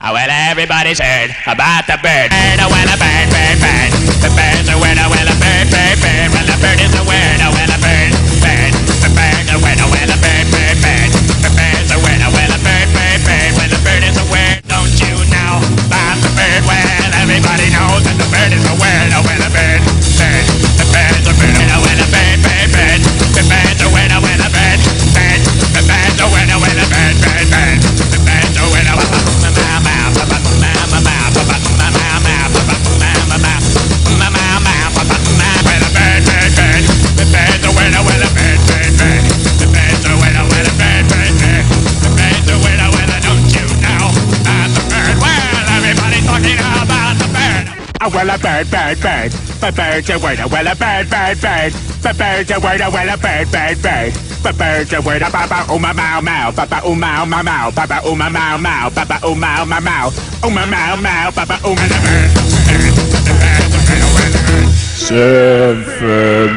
Well, everybody's heard about the bird. Oh, well, a bird, bird, bird. The bird's a word, oh, well, a bird, bird, bird. Well, the bird is a word, oh, well, a bird, bird. The bird's a word, oh, well, a bird, bird, bird. The bird's a word, oh, well, a bird, bird, bird. Well, the bird is a word, don't you know about the bird? Well, everybody knows that the bird is a word, oh, well, a bird, bird. The bird's a bird, oh, well, a bird, bird, bird. The bird's a word, oh, well, a bird, bird. The bird's a word, oh, well, a bird, bird, bird. The bird's a word, oh, well, a bird, bird, bird. Well, a bird, bird, bird. But bird's a word, well, a bird, bird, bird. But bird's a word, well, a bird, bird, bird. But bird's a word, papa, oh, my, mow, mow. Papa, oh, mow, mow, mow. Papa, oh, my, mow, mow. Papa, oh, mow, mow, mow. Oh, my, mow, mow. Papa, oh, my, bird. Seven.